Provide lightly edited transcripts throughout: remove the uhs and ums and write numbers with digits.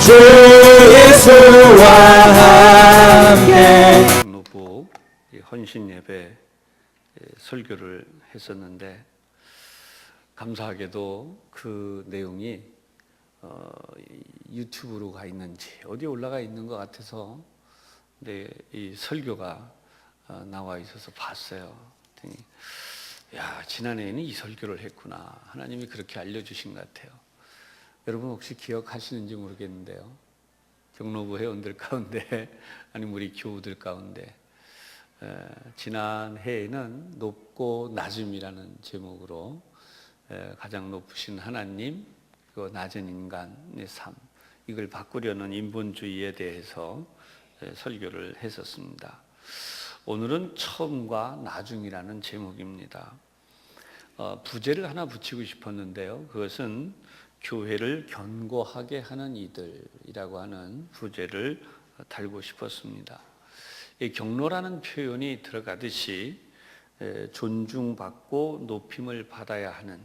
주 예수와 함께. 경로부 헌신 예배 설교를 했었는데 감사하게도 그 내용이 유튜브로 가 있는지 어디에 올라가 있는 것 같아서 근데 이 설교가 나와 있어서 봤어요. 그랬더니 야, 지난해에는 이 설교를 했구나. 하나님이 그렇게 알려주신 것 같아요. 여러분 혹시 기억하시는지 모르겠는데요. 경로부 회원들 가운데 아니면 우리 교우들 가운데 지난 해에는 높고 낮음이라는 제목으로 가장 높으신 하나님, 그 낮은 인간의 삶, 이걸 바꾸려는 인본주의에 대해서 설교를 했었습니다. 오늘은 처음과 나중이라는 제목입니다. 부제를 하나 붙이고 싶었는데요. 그것은 교회를 견고하게 하는 이들이라고 하는 부제를 달고 싶었습니다. 이 경로라는 표현이 들어가듯이 존중받고 높임을 받아야 하는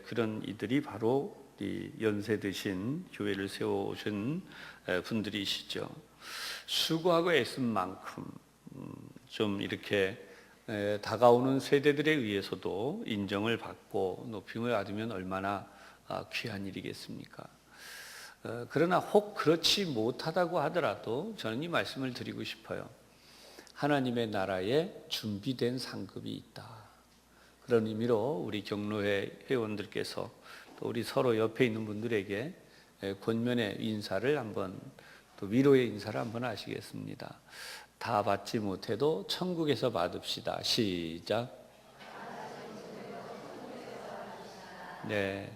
그런 이들이 바로 이 연세 드신 교회를 세워오신 분들이시죠. 수고하고 애쓴 만큼 좀 이렇게 다가오는 세대들에 의해서도 인정을 받고 높임을 받으면 얼마나 귀한 일이겠습니까? 그러나 혹 그렇지 못하다고 하더라도 저는 이 말씀을 드리고 싶어요. 하나님의 나라에 준비된 상급이 있다. 그런 의미로 우리 경로회 회원들께서 또 우리 서로 옆에 있는 분들에게 권면의 인사를 한번 또 위로의 인사를 한번 하시겠습니다. 다 받지 못해도 천국에서 받읍시다. 시작. 네.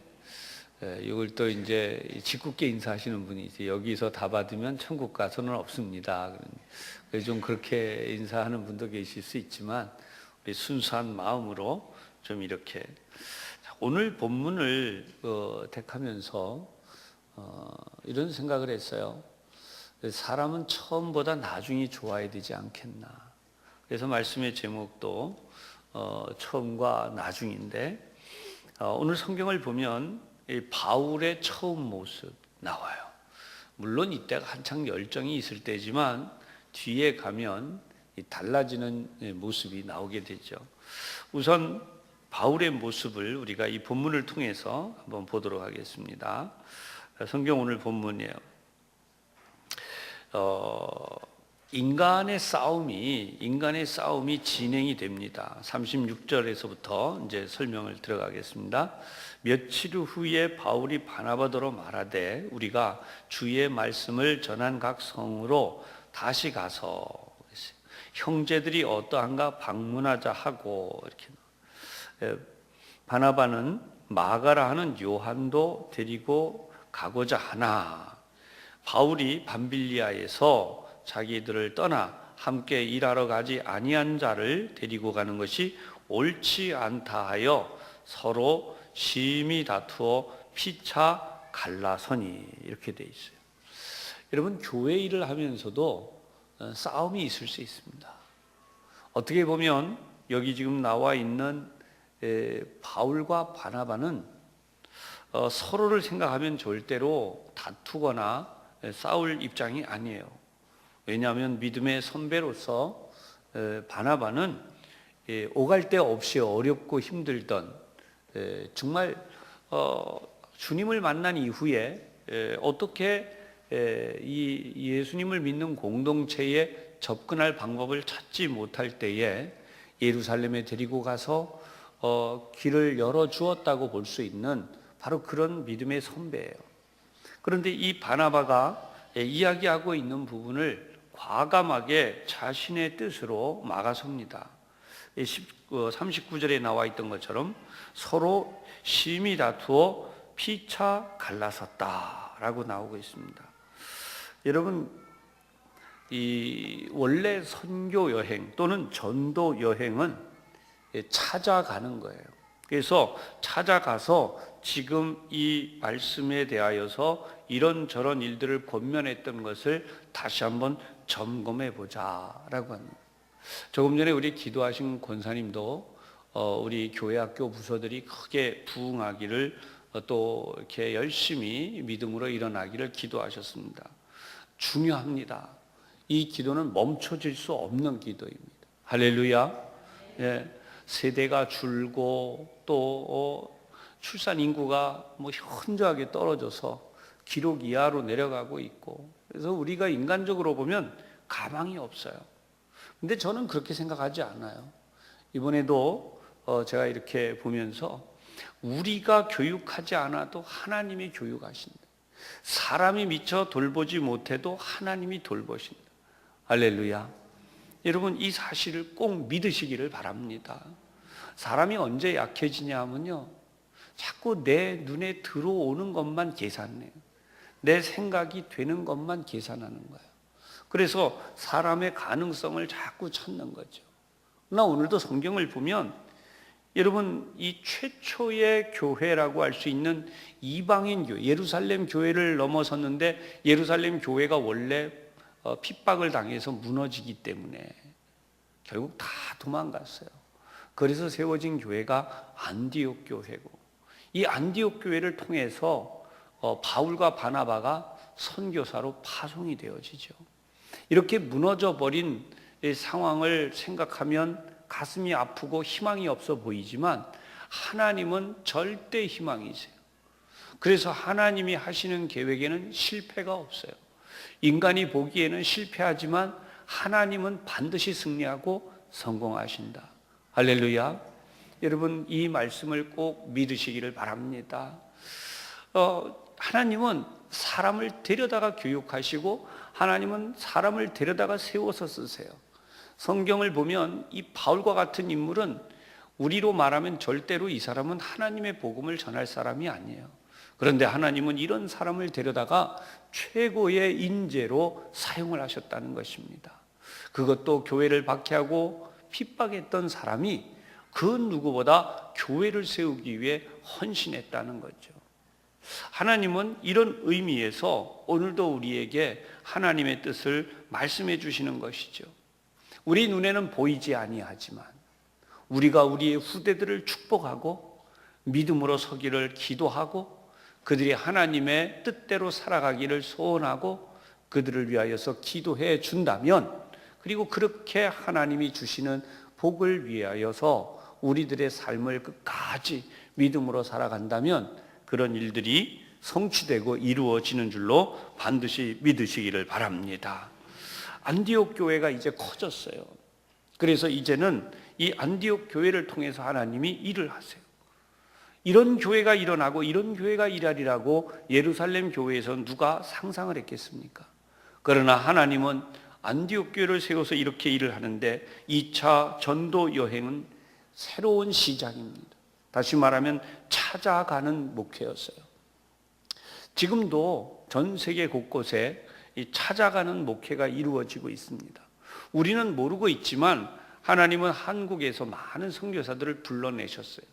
이걸 또 이제 짓궂게 인사하시는 분이 이제 여기서 다 받으면 천국 가서는 없습니다. 좀 그렇게 인사하는 분도 계실 수 있지만 우리 순수한 마음으로 좀 이렇게 오늘 본문을 택하면서 이런 생각을 했어요. 사람은 처음보다 나중이 좋아야 되지 않겠나. 그래서 말씀의 제목도 처음과 나중인데 오늘 성경을 보면 이 바울의 처음 모습 나와요. 물론 이때가 한창 열정이 있을 때지만 뒤에 가면 달라지는 모습이 나오게 되죠. 우선 바울의 모습을 우리가 이 본문을 통해서 한번 보도록 하겠습니다. 성경 오늘 본문이에요. 인간의 싸움이 진행이 됩니다. 36절에서부터 이제 설명을 들어가겠습니다. 며칠 후에 바울이 바나바더러 말하되 우리가 주의 말씀을 전한 각 성으로 다시 가서 형제들이 어떠한가 방문하자 하고 이렇게 바나바는 마가라 하는 요한도 데리고 가고자 하나 바울이 밤빌리아에서 자기들을 떠나 함께 일하러 가지 아니한 자를 데리고 가는 것이 옳지 않다 하여 서로 심히 다투어 피차 갈라서니 이렇게 돼 있어요. 여러분 교회 일을 하면서도 싸움이 있을 수 있습니다. 어떻게 보면 여기 지금 나와 있는 바울과 바나바는 서로를 생각하면 절대로 다투거나 싸울 입장이 아니에요. 왜냐하면 믿음의 선배로서 바나바는 오갈 데 없이 어렵고 힘들던 정말 주님을 만난 이후에 어떻게 이 예수님을 믿는 공동체에 접근할 방법을 찾지 못할 때에 예루살렘에 데리고 가서 길을 열어주었다고 볼 수 있는 바로 그런 믿음의 선배예요. 그런데 이 바나바가 이야기하고 있는 부분을 과감하게 자신의 뜻으로 막아섭니다. 39절에 나와 있던 것처럼 서로 심히 다투어 피차 갈라섰다라고 나오고 있습니다. 여러분, 이 원래 선교 여행 또는 전도 여행은 찾아가는 거예요. 그래서 찾아가서 지금 이 말씀에 대하여서 이런저런 일들을 권면했던 것을 다시 한번 점검해 보자라고 합니다. 조금 전에 우리 기도하신 권사님도 우리 교회 학교 부서들이 크게 부흥하기를 또 이렇게 열심히 믿음으로 일어나기를 기도하셨습니다. 중요합니다. 이 기도는 멈춰질 수 없는 기도입니다. 할렐루야. 예, 세대가 줄고 또 출산 인구가 현저하게 떨어져서 기록 이하로 내려가고 있고, 그래서 우리가 인간적으로 보면 가망이 없어요. 근데 저는 그렇게 생각하지 않아요. 이번에도 제가 이렇게 보면서 우리가 교육하지 않아도 하나님이 교육하신다. 사람이 미처 돌보지 못해도 하나님이 돌보신다. 할렐루야. 여러분, 이 사실을 꼭 믿으시기를 바랍니다. 사람이 언제 약해지냐 하면요, 자꾸 내 눈에 들어오는 것만 계산해요. 내 생각이 되는 것만 계산하는 거예요. 그래서 사람의 가능성을 자꾸 찾는 거죠. 그러나 오늘도 성경을 보면 여러분, 이 최초의 교회라고 할 수 있는 이방인 교회, 예루살렘 교회를 넘어섰는데, 예루살렘 교회가 원래 핍박을 당해서 무너지기 때문에 결국 다 도망갔어요. 그래서 세워진 교회가 안디옥 교회고, 이 안디옥 교회를 통해서 바울과 바나바가 선교사로 파송이 되어지죠. 이렇게 무너져 버린 이 상황을 생각하면 가슴이 아프고 희망이 없어 보이지만 하나님은 절대 희망이세요. 그래서 하나님이 하시는 계획에는 실패가 없어요. 인간이 보기에는 실패하지만 하나님은 반드시 승리하고 성공하신다. 할렐루야. 여러분, 이 말씀을 꼭 믿으시기를 바랍니다. 하나님은 사람을 데려다가 교육하시고 하나님은 사람을 데려다가 세워서 쓰세요. 성경을 보면 이 바울과 같은 인물은 우리로 말하면 절대로 이 사람은 하나님의 복음을 전할 사람이 아니에요. 그런데 하나님은 이런 사람을 데려다가 최고의 인재로 사용을 하셨다는 것입니다. 그것도 교회를 박해하고 핍박했던 사람이 그 누구보다 교회를 세우기 위해 헌신했다는 거죠. 하나님은 이런 의미에서 오늘도 우리에게 하나님의 뜻을 말씀해 주시는 것이죠. 우리 눈에는 보이지 아니하지만 우리가 우리의 후대들을 축복하고 믿음으로 서기를 기도하고 그들이 하나님의 뜻대로 살아가기를 소원하고 그들을 위하여서 기도해 준다면, 그리고 그렇게 하나님이 주시는 복을 위하여서 우리들의 삶을 끝까지 믿음으로 살아간다면 그런 일들이 성취되고 이루어지는 줄로 반드시 믿으시기를 바랍니다. 안디옥 교회가 이제 커졌어요. 그래서 이제는 이 안디옥 교회를 통해서 하나님이 일을 하세요. 이런 교회가 일어나고 이런 교회가 일하리라고 예루살렘 교회에서 누가 상상을 했겠습니까? 그러나 하나님은 안디옥 교회를 세워서 이렇게 일을 하는데 2차 전도 여행은 새로운 시작입니다. 다시 말하면 찾아가는 목회였어요. 지금도 전 세계 곳곳에 이 찾아가는 목회가 이루어지고 있습니다. 우리는 모르고 있지만 하나님은 한국에서 많은 선교사들을 불러내셨어요.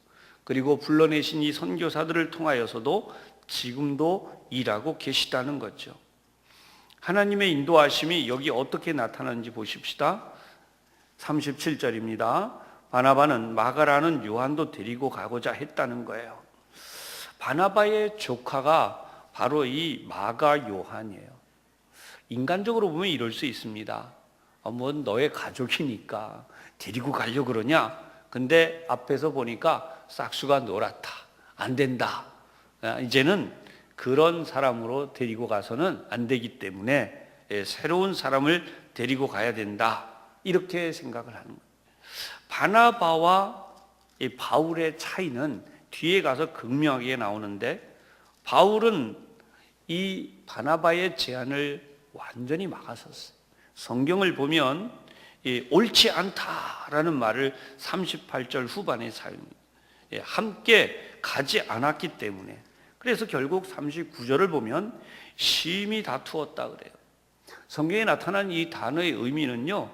그리고 불러내신 이 선교사들을 통하여서도 지금도 일하고 계시다는 거죠. 하나님의 인도하심이 여기 어떻게 나타나는지 보십시다. 37절입니다. 바나바는 마가라는 요한도 데리고 가고자 했다는 거예요. 바나바의 조카가 바로 이 마가 요한이에요. 인간적으로 보면 이럴 수 있습니다. 뭐 너의 가족이니까 데리고 가려고 그러냐? 근데 앞에서 보니까 싹수가 노랗다. 안 된다. 이제는 그런 사람으로 데리고 가서는 안 되기 때문에 새로운 사람을 데리고 가야 된다. 이렇게 생각을 하는 거예요. 바나바와 이 바울의 차이는 뒤에 가서 극명하게 나오는데, 바울은 이 바나바의 제안을 완전히 막았었어요. 성경을 보면 옳지 않다라는 말을 38절 후반에 사용해요. 함께 가지 않았기 때문에. 그래서 결국 39절을 보면 심히 다투었다 그래요. 성경에 나타난 이 단어의 의미는요,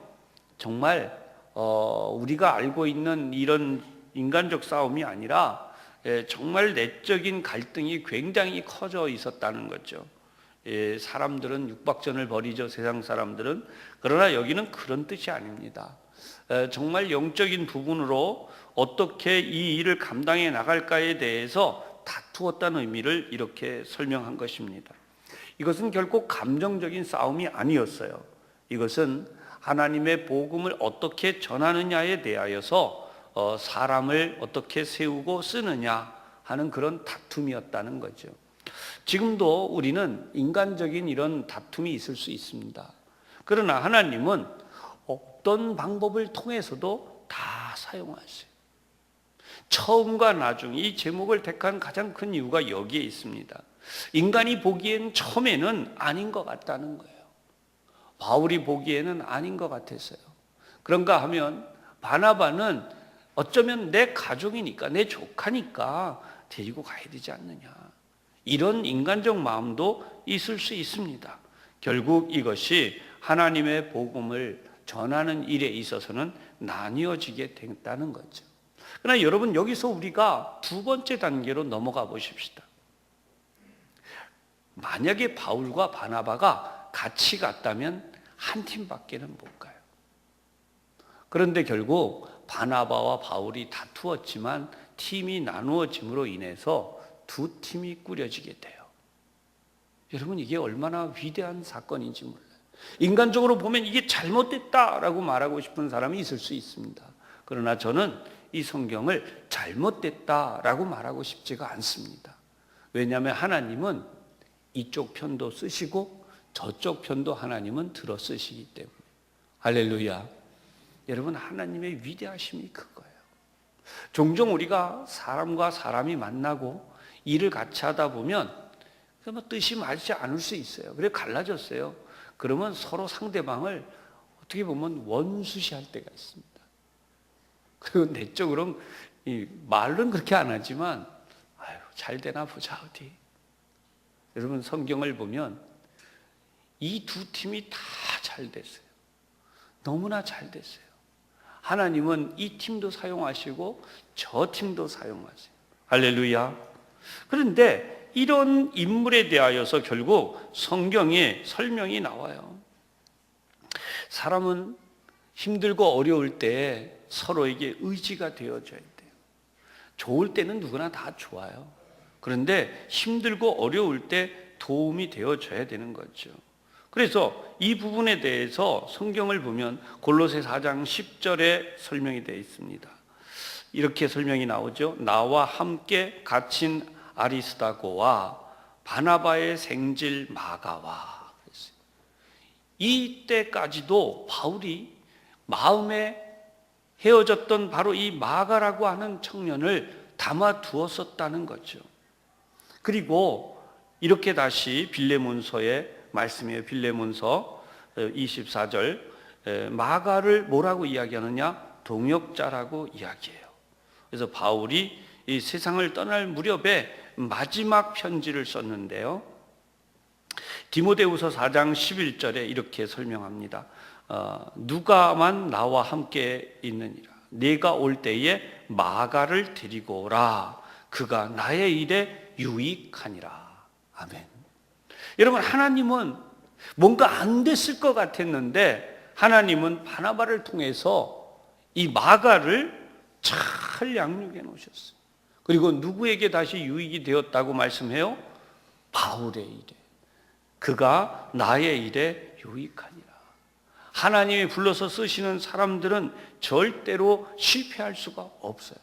정말 우리가 알고 있는 이런 인간적 싸움이 아니라 정말 내적인 갈등이 굉장히 커져 있었다는 거죠. 사람들은 육박전을 벌이죠, 세상 사람들은. 그러나 여기는 그런 뜻이 아닙니다. 정말 영적인 부분으로 어떻게 이 일을 감당해 나갈까에 대해서 다투었다는 의미를 이렇게 설명한 것입니다. 이것은 결코 감정적인 싸움이 아니었어요. 이것은 하나님의 복음을 어떻게 전하느냐에 대하여서 사람을 어떻게 세우고 쓰느냐 하는 그런 다툼이었다는 거죠. 지금도 우리는 인간적인 이런 다툼이 있을 수 있습니다. 그러나 하나님은 어떤 방법을 통해서도 다 사용하세요. 처음과 나중, 이 제목을 택한 가장 큰 이유가 여기에 있습니다. 인간이 보기엔 처음에는 아닌 것 같다는 거예요. 바울이 보기에는 아닌 것 같았어요. 그런가 하면 바나바는 어쩌면 내 가족이니까, 내 조카니까 데리고 가야 되지 않느냐, 이런 인간적 마음도 있을 수 있습니다. 결국 이것이 하나님의 복음을 전하는 일에 있어서는 나뉘어지게 됐다는 거죠. 그러나 여러분, 여기서 우리가 두 번째 단계로 넘어가 보십시다. 만약에 바울과 바나바가 같이 갔다면 한 팀밖에는 못 가요. 그런데 결국 바나바와 바울이 다투었지만 팀이 나누어짐으로 인해서 두 팀이 꾸려지게 돼요. 여러분, 이게 얼마나 위대한 사건인지 몰라요. 인간적으로 보면 이게 잘못됐다라고 말하고 싶은 사람이 있을 수 있습니다. 그러나 저는 이 성경을 잘못됐다라고 말하고 싶지가 않습니다. 왜냐하면 하나님은 이쪽 편도 쓰시고 저쪽 편도 하나님은 들어 쓰시기 때문에. 할렐루야. 여러분, 하나님의 위대하심이 그거예요. 종종 우리가 사람과 사람이 만나고 일을 같이 하다 보면 뜻이 맞지 않을 수 있어요. 그래 갈라졌어요. 그러면 서로 상대방을 어떻게 보면 원수시할 때가 있습니다. 그리고 내적으로는 말은 그렇게 안 하지만 아유, 잘 되나 보자 어디. 여러분, 성경을 보면 이 두 팀이 다 잘 됐어요. 너무나 잘 됐어요. 하나님은 이 팀도 사용하시고 저 팀도 사용하세요. 할렐루야. 그런데 이런 인물에 대하여서 결국 성경에 설명이 나와요. 사람은 힘들고 어려울 때 서로에게 의지가 되어줘야 돼요. 좋을 때는 누구나 다 좋아요. 그런데 힘들고 어려울 때 도움이 되어줘야 되는 거죠. 그래서 이 부분에 대해서 성경을 보면 골로새 4장 10절에 설명이 되어 있습니다. 이렇게 설명이 나오죠. 나와 함께 갇힌 아리스다고와 바나바의 생질 마가와. 이때까지도 바울이 마음에 헤어졌던 바로 이 마가라고 하는 청년을 담아 두었었다는 거죠. 그리고 이렇게 다시 빌레몬서의 말씀이에요. 빌레몬서 24절, 마가를 뭐라고 이야기하느냐? 동역자라고 이야기해요. 그래서 바울이 이 세상을 떠날 무렵에 마지막 편지를 썼는데요. 디모데후서 4장 11절에 이렇게 설명합니다. 누가만 나와 함께 있느니라. 네가 올 때에 마가를 데리고 오라. 그가 나의 일에 유익하니라. 아멘. 여러분, 하나님은 뭔가 안 됐을 것 같았는데 하나님은 바나바를 통해서 이 마가를 잘 양육해 놓으셨어요. 그리고 누구에게 다시 유익이 되었다고 말씀해요? 바울의 일에. 그가 나의 일에 유익하니라. 하나님이 불러서 쓰시는 사람들은 절대로 실패할 수가 없어요.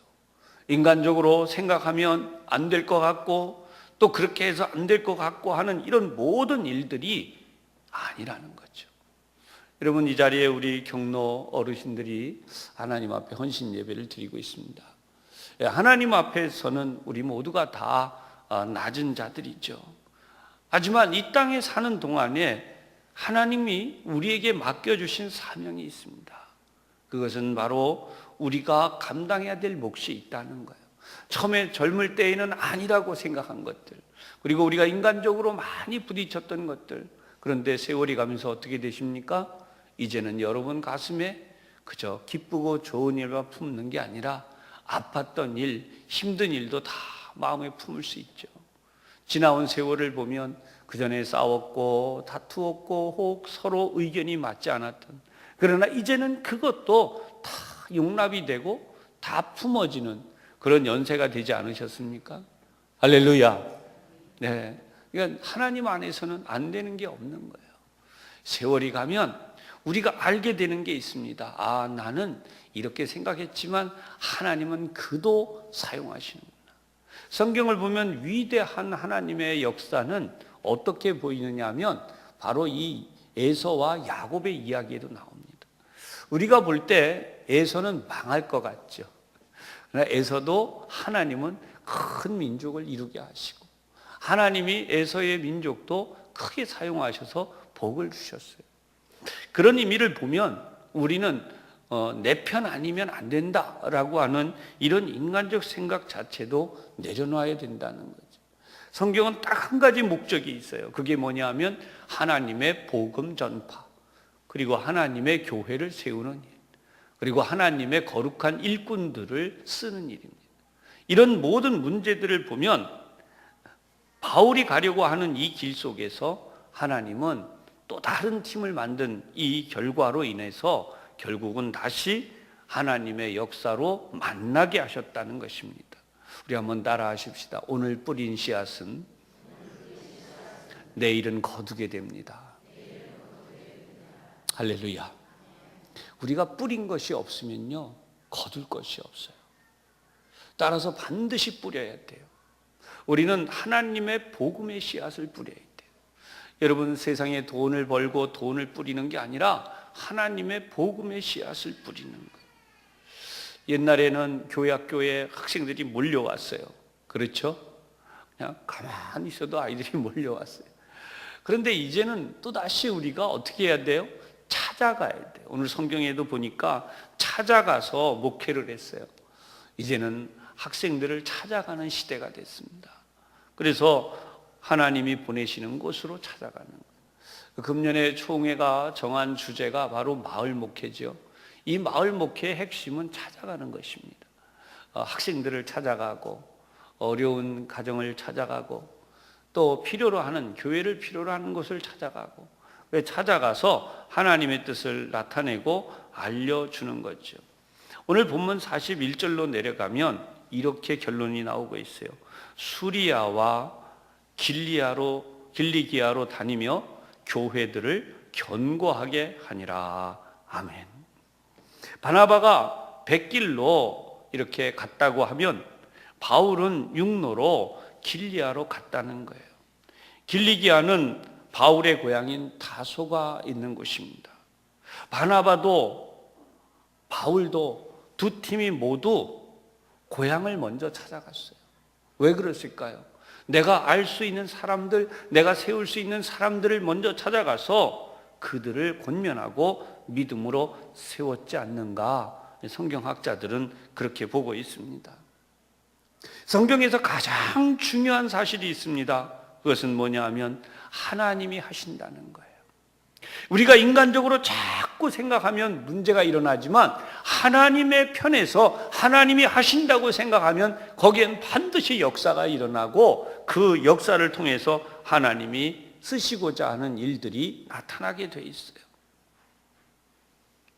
인간적으로 생각하면 안 될 것 같고 또 그렇게 해서 안 될 것 같고 하는 이런 모든 일들이 아니라는 거죠. 여러분, 이 자리에 우리 경로 어르신들이 하나님 앞에 헌신 예배를 드리고 있습니다. 하나님 앞에서는 우리 모두가 다 낮은 자들이죠. 하지만 이 땅에 사는 동안에 하나님이 우리에게 맡겨주신 사명이 있습니다. 그것은 바로 우리가 감당해야 될 몫이 있다는 거예요. 처음에 젊을 때에는 아니라고 생각한 것들, 그리고 우리가 인간적으로 많이 부딪혔던 것들, 그런데 세월이 가면서 어떻게 되십니까? 이제는 여러분 가슴에 그저 기쁘고 좋은 일만 품는 게 아니라 아팠던 일, 힘든 일도 다 마음에 품을 수 있죠. 지나온 세월을 보면 그전에 싸웠고 다투었고 혹 서로 의견이 맞지 않았던, 그러나 이제는 그것도 다 용납이 되고 다 품어지는 그런 연세가 되지 않으셨습니까? 할렐루야. 네. 그러니까 하나님 안에서는 안 되는 게 없는 거예요. 세월이 가면 우리가 알게 되는 게 있습니다. 아, 나는 이렇게 생각했지만 하나님은 그도 사용하시는구나. 성경을 보면 위대한 하나님의 역사는 어떻게 보이느냐 하면 바로 이 에서와 야곱의 이야기에도 나옵니다. 우리가 볼 때 에서는 망할 것 같죠. 그러나 에서도 하나님은 큰 민족을 이루게 하시고 하나님이 에서의 민족도 크게 사용하셔서 복을 주셨어요. 그런 의미를 보면 우리는 내 편 아니면 안 된다라고 하는 이런 인간적 생각 자체도 내려놔야 된다는 거죠. 성경은 딱 한 가지 목적이 있어요. 그게 뭐냐 하면 하나님의 복음 전파, 그리고 하나님의 교회를 세우는 일, 그리고 하나님의 거룩한 일꾼들을 쓰는 일입니다. 이런 모든 문제들을 보면 바울이 가려고 하는 이 길 속에서 하나님은 또 다른 팀을 만든 이 결과로 인해서 결국은 다시 하나님의 역사로 만나게 하셨다는 것입니다. 우리 한번 따라 하십시다. 오늘 뿌린 씨앗은 내일은 거두게 됩니다. 할렐루야. 우리가 뿌린 것이 없으면요, 거둘 것이 없어요. 따라서 반드시 뿌려야 돼요. 우리는 하나님의 복음의 씨앗을 뿌려야 돼요. 여러분, 세상에 돈을 벌고 돈을 뿌리는 게 아니라 하나님의 복음의 씨앗을 뿌리는 거예요. 옛날에는 교회 학교에 학생들이 몰려왔어요. 그렇죠? 그냥 가만히 있어도 아이들이 몰려왔어요. 그런데 이제는 또다시 우리가 어떻게 해야 돼요? 찾아가야 돼요. 오늘 성경에도 보니까 찾아가서 목회를 했어요. 이제는 학생들을 찾아가는 시대가 됐습니다. 그래서 하나님이 보내시는 곳으로 찾아가는 거예요. 금년에 총회가 정한 주제가 바로 마을 목회죠. 이 마을 목회의 핵심은 찾아가는 것입니다. 학생들을 찾아가고 어려운 가정을 찾아가고 또 필요로 하는 교회를 필요로 하는 곳을 찾아가고 찾아가서 하나님의 뜻을 나타내고 알려주는 거죠. 오늘 본문 41절로 내려가면 이렇게 결론이 나오고 있어요. 수리아와 길리기아로 다니며 교회들을 견고하게 하니라. 아멘. 바나바가 백길로 이렇게 갔다고 하면 바울은 육로로 길리아로 갔다는 거예요. 길리기아는 바울의 고향인 다소가 있는 곳입니다. 바나바도 바울도 두 팀이 모두 고향을 먼저 찾아갔어요. 왜 그랬을까요? 내가 알 수 있는 사람들, 내가 세울 수 있는 사람들을 먼저 찾아가서 그들을 권면하고 믿음으로 세웠지 않는가? 성경학자들은 그렇게 보고 있습니다. 성경에서 가장 중요한 사실이 있습니다. 그것은 뭐냐 하면 하나님이 하신다는 거예요. 우리가 인간적으로 자꾸 생각하면 문제가 일어나지만 하나님의 편에서 하나님이 하신다고 생각하면 거기엔 반드시 역사가 일어나고 그 역사를 통해서 하나님이 쓰시고자 하는 일들이 나타나게 돼 있어요.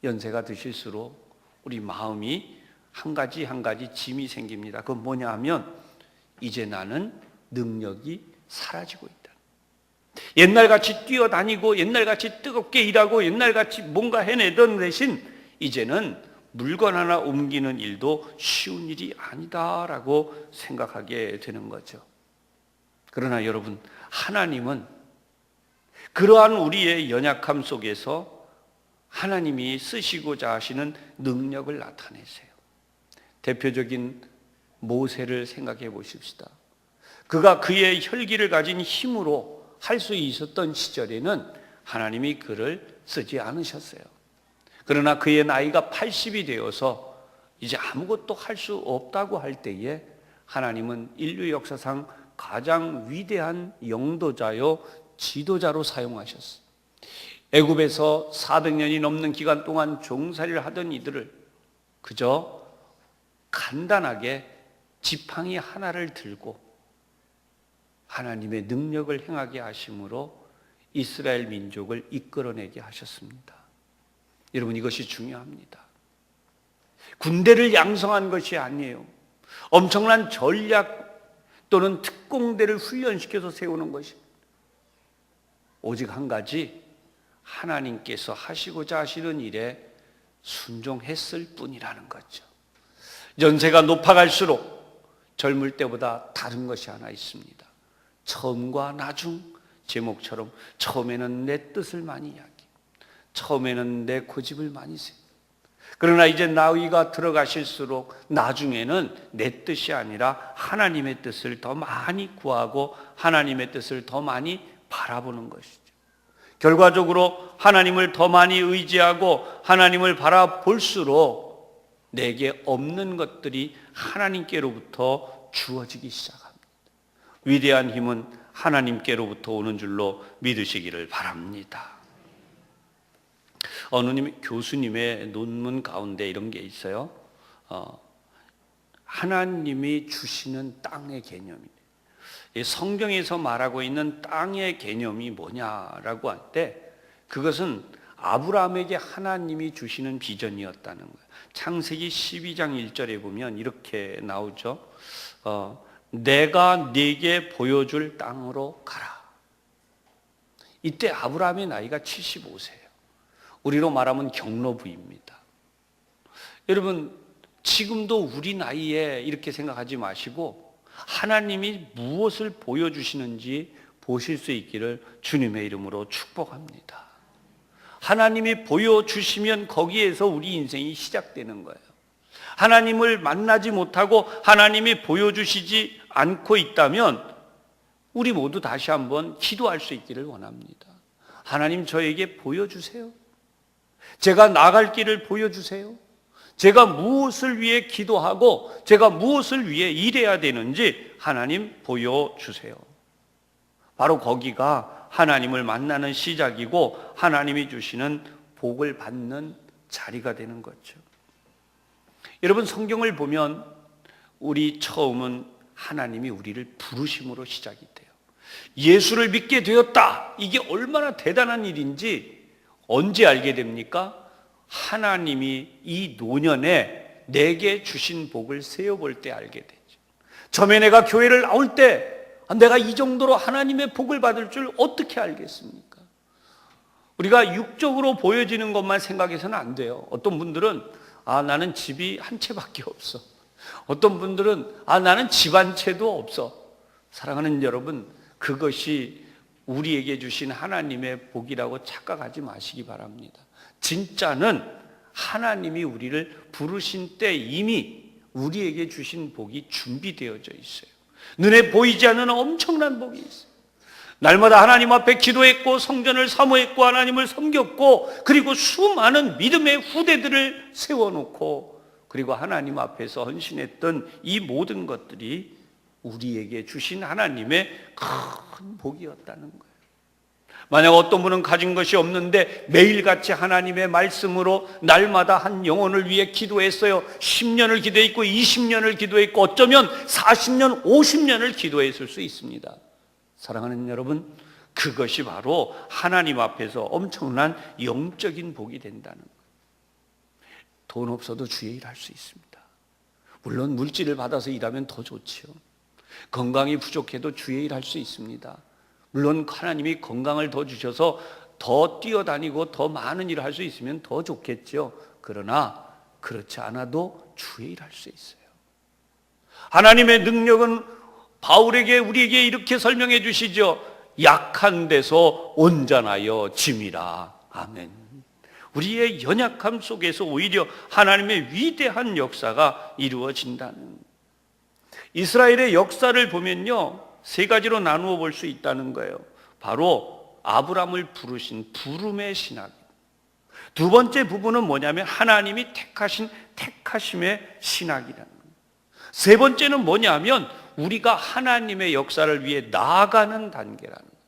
연세가 드실수록 우리 마음이 한 가지 한 가지 짐이 생깁니다. 그건 뭐냐 하면 이제 나는 능력이 사라지고 있다. 옛날같이 뛰어다니고 옛날같이 뜨겁게 일하고 옛날같이 뭔가 해내던 대신 이제는 물건 하나 옮기는 일도 쉬운 일이 아니다라고 생각하게 되는 거죠. 그러나 여러분, 하나님은 그러한 우리의 연약함 속에서 하나님이 쓰시고자 하시는 능력을 나타내세요. 대표적인 모세를 생각해 보십시다. 그가 그의 혈기를 가진 힘으로 할 수 있었던 시절에는 하나님이 그를 쓰지 않으셨어요. 그러나 그의 나이가 80이 되어서 이제 아무것도 할 수 없다고 할 때에 하나님은 인류 역사상 가장 위대한 영도자요 지도자로 사용하셨어요. 애굽에서 400년이 넘는 기간 동안 종살이를 하던 이들을 그저 간단하게 지팡이 하나를 들고 하나님의 능력을 행하게 하심으로 이스라엘 민족을 이끌어내게 하셨습니다. 여러분, 이것이 중요합니다. 군대를 양성한 것이 아니에요. 엄청난 전략, 또는 특공대를 훈련시켜서 세우는 것입니다. 오직 한 가지, 하나님께서 하시고자 하시는 일에 순종했을 뿐이라는 거죠. 연세가 높아갈수록 젊을 때보다 다른 것이 하나 있습니다. 처음과 나중, 제목처럼 처음에는 내 뜻을 많이 이야기, 처음에는 내 고집을 많이 세워. 그러나 이제 나이가 들어가실수록 나중에는 내 뜻이 아니라 하나님의 뜻을 더 많이 구하고 하나님의 뜻을 더 많이 바라보는 것이죠. 결과적으로 하나님을 더 많이 의지하고 하나님을 바라볼수록 내게 없는 것들이 하나님께로부터 주어지기 시작합니다. 위대한 힘은 하나님께로부터 오는 줄로 믿으시기를 바랍니다. 어느 교수님의 논문 가운데 이런 게 있어요. 하나님이 주시는 땅의 개념이에요. 성경에서 말하고 있는 땅의 개념이 뭐냐라고 할 때 그것은 아브라함에게 하나님이 주시는 비전이었다는 거예요. 창세기 12장 1절에 보면 이렇게 나오죠. 내가 네게 보여줄 땅으로 가라. 이때 아브라함의 나이가 75세예요. 우리로 말하면 경로부입니다. 여러분, 지금도 우리 나이에 이렇게 생각하지 마시고 하나님이 무엇을 보여주시는지 보실 수 있기를 주님의 이름으로 축복합니다. 하나님이 보여주시면 거기에서 우리 인생이 시작되는 거예요. 하나님을 만나지 못하고 하나님이 보여주시지 않고 있다면 우리 모두 다시 한번 기도할 수 있기를 원합니다. 하나님, 저에게 보여주세요. 제가 나갈 길을 보여주세요. 제가 무엇을 위해 기도하고 제가 무엇을 위해 일해야 되는지 하나님 보여주세요. 바로 거기가 하나님을 만나는 시작이고 하나님이 주시는 복을 받는 자리가 되는 거죠. 여러분, 성경을 보면 우리 처음은 하나님이 우리를 부르심으로 시작이 돼요. 예수를 믿게 되었다. 이게 얼마나 대단한 일인지 언제 알게 됩니까? 하나님이 이 노년에 내게 주신 복을 세어볼 때 알게 되죠. 처음에 내가 교회를 나올 때 내가 이 정도로 하나님의 복을 받을 줄 어떻게 알겠습니까? 우리가 육적으로 보여지는 것만 생각해서는 안 돼요. 어떤 분들은 나는 집이 한 채밖에 없어. 어떤 분들은 나는 집 한 채도 없어. 사랑하는 여러분, 그것이 우리에게 주신 하나님의 복이라고 착각하지 마시기 바랍니다. 진짜는 하나님이 우리를 부르신 때 이미 우리에게 주신 복이 준비되어져 있어요. 눈에 보이지 않는 엄청난 복이 있어요. 날마다 하나님 앞에 기도했고 성전을 사모했고 하나님을 섬겼고 그리고 수많은 믿음의 후대들을 세워놓고 그리고 하나님 앞에서 헌신했던 이 모든 것들이 우리에게 주신 하나님의 큰 복이었다는 거예요. 만약 어떤 분은 가진 것이 없는데 매일같이 하나님의 말씀으로 날마다 한 영혼을 위해 기도했어요. 10년을 기도했고 20년을 기도했고 어쩌면 40년, 50년을 기도했을 수 있습니다. 사랑하는 여러분, 그것이 바로 하나님 앞에서 엄청난 영적인 복이 된다는 거예요. 돈 없어도 주의 일 할 수 있습니다. 물론 물질을 받아서 일하면 더 좋지요. 건강이 부족해도 주의 일 할 수 있습니다. 물론 하나님이 건강을 더 주셔서 더 뛰어다니고 더 많은 일을 할 수 있으면 더 좋겠죠. 그러나 그렇지 않아도 주의 일 할 수 있어요. 하나님의 능력은 바울에게 우리에게 이렇게 설명해 주시죠. 약한 데서 온전하여 짐이라. 아멘. 우리의 연약함 속에서 오히려 하나님의 위대한 역사가 이루어진다는. 이스라엘의 역사를 보면요, 세 가지로 나누어 볼 수 있다는 거예요. 바로 아브람을 부르신 부름의 신학. 두 번째 부분은 뭐냐면 하나님이 택하신 택하심의 신학이라는 거예요. 세 번째는 뭐냐면 우리가 하나님의 역사를 위해 나아가는 단계라는 거예요.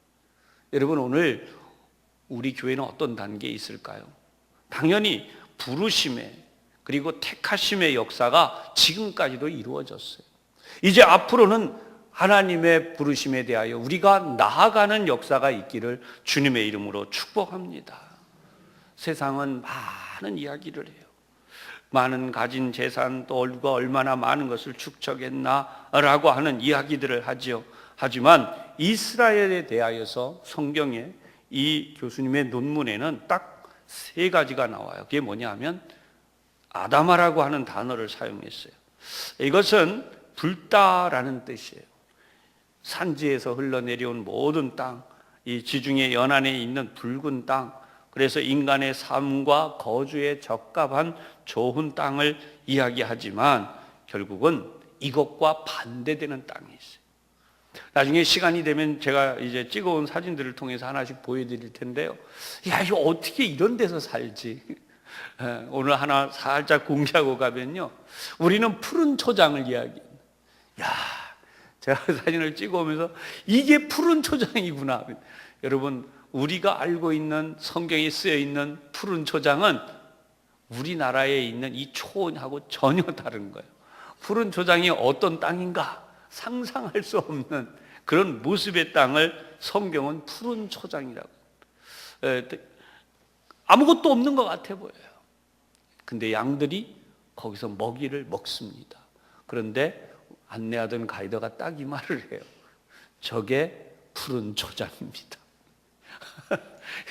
여러분, 오늘 우리 교회는 어떤 단계에 있을까요? 당연히 부르심의 그리고 택하심의 역사가 지금까지도 이루어졌어요. 이제 앞으로는 하나님의 부르심에 대하여 우리가 나아가는 역사가 있기를 주님의 이름으로 축복합니다. 세상은 많은 이야기를 해요. 많은 가진 재산 또 얼마나 많은 것을 축적했나라고 하는 이야기들을 하지요. 하지만 이스라엘에 대하여서 성경에 이 교수님의 논문에는 딱 세 가지가 나와요. 그게 뭐냐 하면 아다마라고 하는 단어를 사용했어요. 이것은 붉다라는 뜻이에요. 산지에서 흘러내려온 모든 땅, 이 지중해 연안에 있는 붉은 땅, 그래서 인간의 삶과 거주에 적합한 좋은 땅을 이야기하지만 결국은 이것과 반대되는 땅이 있어요. 나중에 시간이 되면 제가 이제 찍어온 사진들을 통해서 하나씩 보여드릴 텐데요. 야, 이거 어떻게 이런 데서 살지? 오늘 하나 살짝 공개하고 가면요. 우리는 푸른 초장을 이야기해요. 야, 제가 사진을 찍어오면서 이게 푸른 초장이구나. 여러분, 우리가 알고 있는 성경에 쓰여 있는 푸른 초장은 우리나라에 있는 이 초원하고 전혀 다른 거예요. 푸른 초장이 어떤 땅인가 상상할 수 없는 그런 모습의 땅을 성경은 푸른 초장이라고. 아무것도 없는 것 같아 보여요. 근데 양들이 거기서 먹이를 먹습니다. 그런데 안내하던 가이드가 딱 이 말을 해요. 저게 푸른 초장입니다.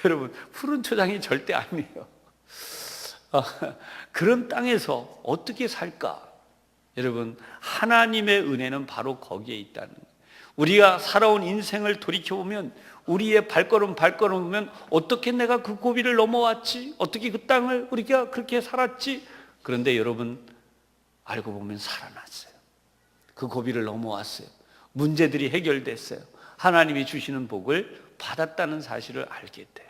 여러분, 푸른 초장이 절대 아니에요. 그런 땅에서 어떻게 살까? 여러분, 하나님의 은혜는 바로 거기에 있다는 거예요. 우리가 살아온 인생을 돌이켜보면 우리의 발걸음 보면 어떻게 내가 그 고비를 넘어왔지? 어떻게 그 땅을 우리가 그렇게 살았지? 그런데 여러분, 알고 보면 살아났어요. 그 고비를 넘어왔어요. 문제들이 해결됐어요. 하나님이 주시는 복을 받았다는 사실을 알게 돼요.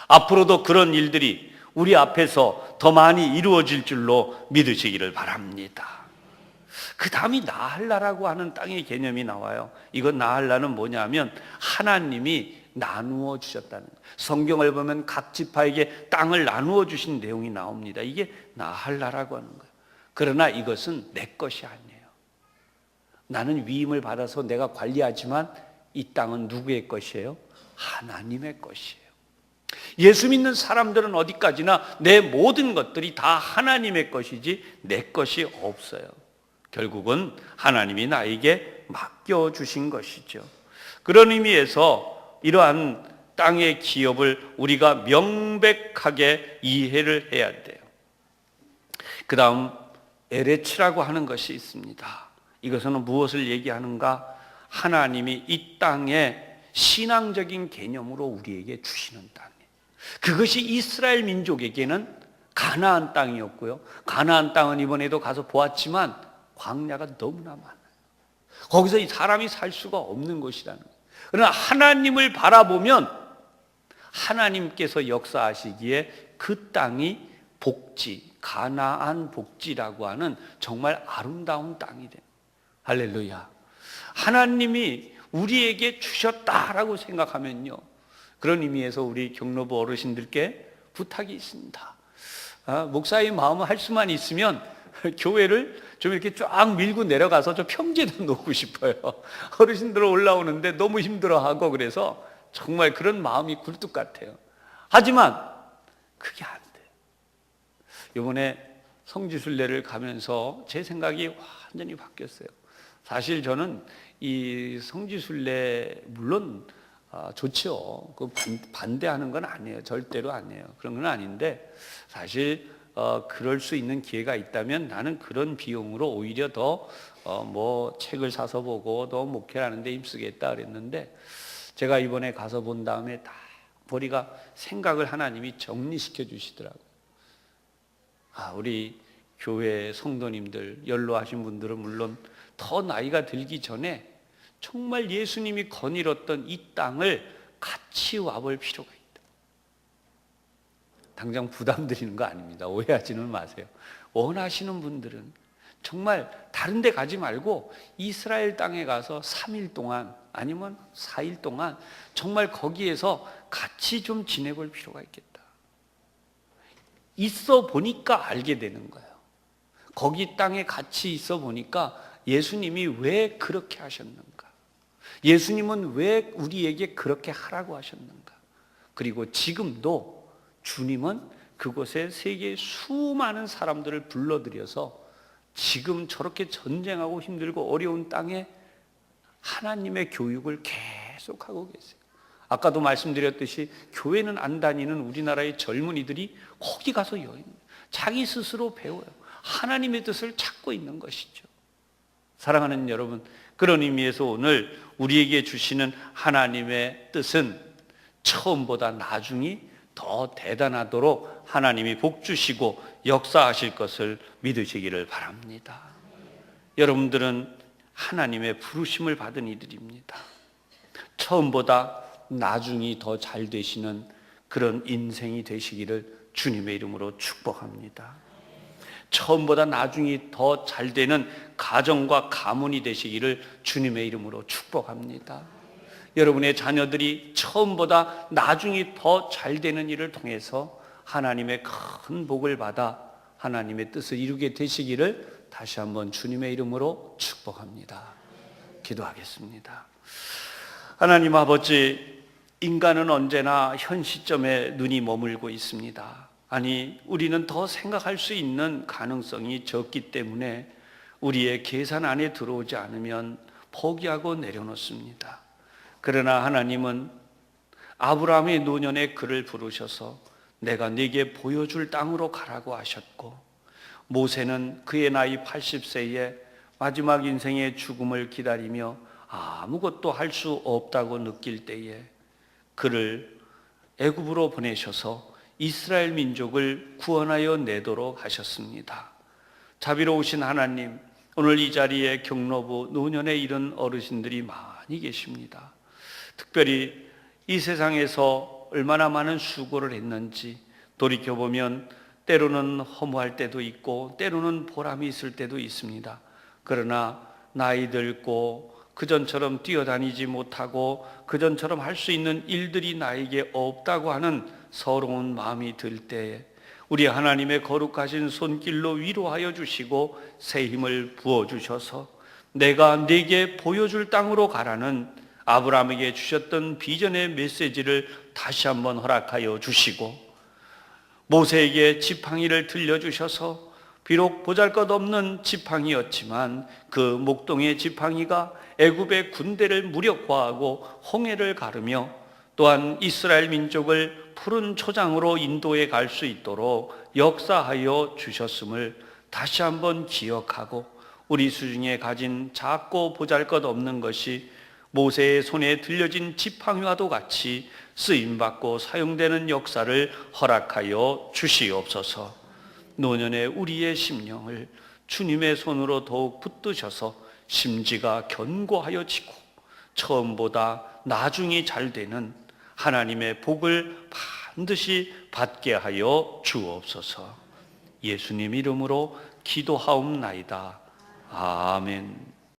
앞으로도 그런 일들이 우리 앞에서 더 많이 이루어질 줄로 믿으시기를 바랍니다. 그 다음이 나할라라고 하는 땅의 개념이 나와요. 이건 나할라는 뭐냐면 하나님이 나누어 주셨다는 거예요. 성경을 보면 각 지파에게 땅을 나누어 주신 내용이 나옵니다. 이게 나할라라고 하는 거예요. 그러나 이것은 내 것이 아니에요. 나는 위임을 받아서 내가 관리하지만 이 땅은 누구의 것이에요? 하나님의 것이에요. 예수 믿는 사람들은 어디까지나 내 모든 것들이 다 하나님의 것이지 내 것이 없어요. 결국은 하나님이 나에게 맡겨주신 것이죠. 그런 의미에서 이러한 땅의 기업을 우리가 명백하게 이해를 해야 돼요. 그 다음 에레츠라고 하는 것이 있습니다. 이것은 무엇을 얘기하는가? 하나님이 이 땅에 신앙적인 개념으로 우리에게 주시는 땅이에요. 그것이 이스라엘 민족에게는 가나안 땅이었고요. 가나안 땅은 이번에도 가서 보았지만 광야가 너무나 많아요. 거기서 이 사람이 살 수가 없는 곳이라는 거예요. 그러나 하나님을 바라보면 하나님께서 역사하시기에 그 땅이 복지, 가나안 복지라고 하는 정말 아름다운 땅이 돼요. 할렐루야. 하나님이 우리에게 주셨다라고 생각하면요, 그런 의미에서 우리 경로부 어르신들께 부탁이 있습니다. 목사의 마음을 할 수만 있으면 교회를 좀 이렇게 쫙 밀고 내려가서 저 평지에다 놓고 싶어요. 어르신들 올라오는데 너무 힘들어하고 그래서 정말 그런 마음이 굴뚝 같아요. 하지만 그게 안 돼요. 이번에 성지순례를 가면서 제 생각이 완전히 바뀌었어요. 사실 저는 이 성지순례 물론 좋죠. 그 반대하는 건 아니에요. 절대로 아니에요. 그런 건 아닌데 사실 그럴 수 있는 기회가 있다면 나는 그런 비용으로 오히려 더 책을 사서 보고 더 목회하는 데 힘쓰겠다 그랬는데 제가 이번에 가서 본 다음에 다 보니까 생각을 하나님이 정리시켜 주시더라고요. 우리 교회 성도님들, 연로하신 분들은 물론 더 나이가 들기 전에 정말 예수님이 거닐었던 이 땅을 같이 와볼 필요가 있다. 당장 부담 드리는 거 아닙니다. 오해하지는 마세요. 원하시는 분들은 정말 다른 데 가지 말고 이스라엘 땅에 가서 3일 동안 아니면 4일 동안 정말 거기에서 같이 좀 지내볼 필요가 있겠다. 있어 보니까 알게 되는 거예요. 거기 땅에 같이 있어 보니까 예수님이 왜 그렇게 하셨는가? 예수님은 왜 우리에게 그렇게 하라고 하셨는가? 그리고 지금도 주님은 그곳에 세계의 수많은 사람들을 불러들여서 지금 저렇게 전쟁하고 힘들고 어려운 땅에 하나님의 교육을 계속하고 계세요. 아까도 말씀드렸듯이 교회는 안 다니는 우리나라의 젊은이들이 거기 가서 자기 스스로 배워요. 하나님의 뜻을 찾고 있는 것이죠. 사랑하는 여러분, 그런 의미에서 오늘 우리에게 주시는 하나님의 뜻은 처음보다 나중이 더 대단하도록 하나님이 복 주시고 역사하실 것을 믿으시기를 바랍니다. 여러분들은 하나님의 부르심을 받은 이들입니다. 처음보다 나중이 더 잘 되시는 그런 인생이 되시기를 주님의 이름으로 축복합니다. 처음보다 나중이 더 잘 되는 가정과 가문이 되시기를 주님의 이름으로 축복합니다. 여러분의 자녀들이 처음보다 나중이 더 잘 되는 일을 통해서 하나님의 큰 복을 받아 하나님의 뜻을 이루게 되시기를 다시 한번 주님의 이름으로 축복합니다. 기도하겠습니다. 하나님 아버지, 인간은 언제나 현 시점에 눈이 머물고 있습니다. 아니, 우리는 더 생각할 수 있는 가능성이 적기 때문에 우리의 계산 안에 들어오지 않으면 포기하고 내려놓습니다. 그러나 하나님은 아브라함의 노년에 그를 부르셔서 내가 네게 보여줄 땅으로 가라고 하셨고, 모세는 그의 나이 80세에 마지막 인생의 죽음을 기다리며 아무것도 할 수 없다고 느낄 때에 그를 애굽으로 보내셔서 이스라엘 민족을 구원하여 내도록 하셨습니다. 자비로우신 하나님, 오늘 이 자리에 경로부 노년에 이른 어르신들이 많이 계십니다. 특별히 이 세상에서 얼마나 많은 수고를 했는지 돌이켜보면 때로는 허무할 때도 있고 때로는 보람이 있을 때도 있습니다. 그러나 나이 들고 그전처럼 뛰어다니지 못하고 그전처럼 할 수 있는 일들이 나에게 없다고 하는 서러운 마음이 들 때에 우리 하나님의 거룩하신 손길로 위로하여 주시고 새 힘을 부어주셔서 내가 네게 보여줄 땅으로 가라는 아브라함에게 주셨던 비전의 메시지를 다시 한번 허락하여 주시고, 모세에게 지팡이를 들려주셔서 비록 보잘것없는 지팡이였지만 그 목동의 지팡이가 애굽의 군대를 무력화하고 홍해를 가르며 또한 이스라엘 민족을 푸른 초장으로 인도해 갈 수 있도록 역사하여 주셨음을 다시 한번 기억하고, 우리 수중에 가진 작고 보잘것없는 것이 모세의 손에 들려진 지팡이와도 같이 쓰임받고 사용되는 역사를 허락하여 주시옵소서. 노년의 우리의 심령을 주님의 손으로 더욱 붙드셔서 심지가 견고하여지고 처음보다 나중이 잘 되는 하나님의 복을 반드시 받게 하여 주옵소서. 예수님 이름으로 기도하옵나이다. 아멘.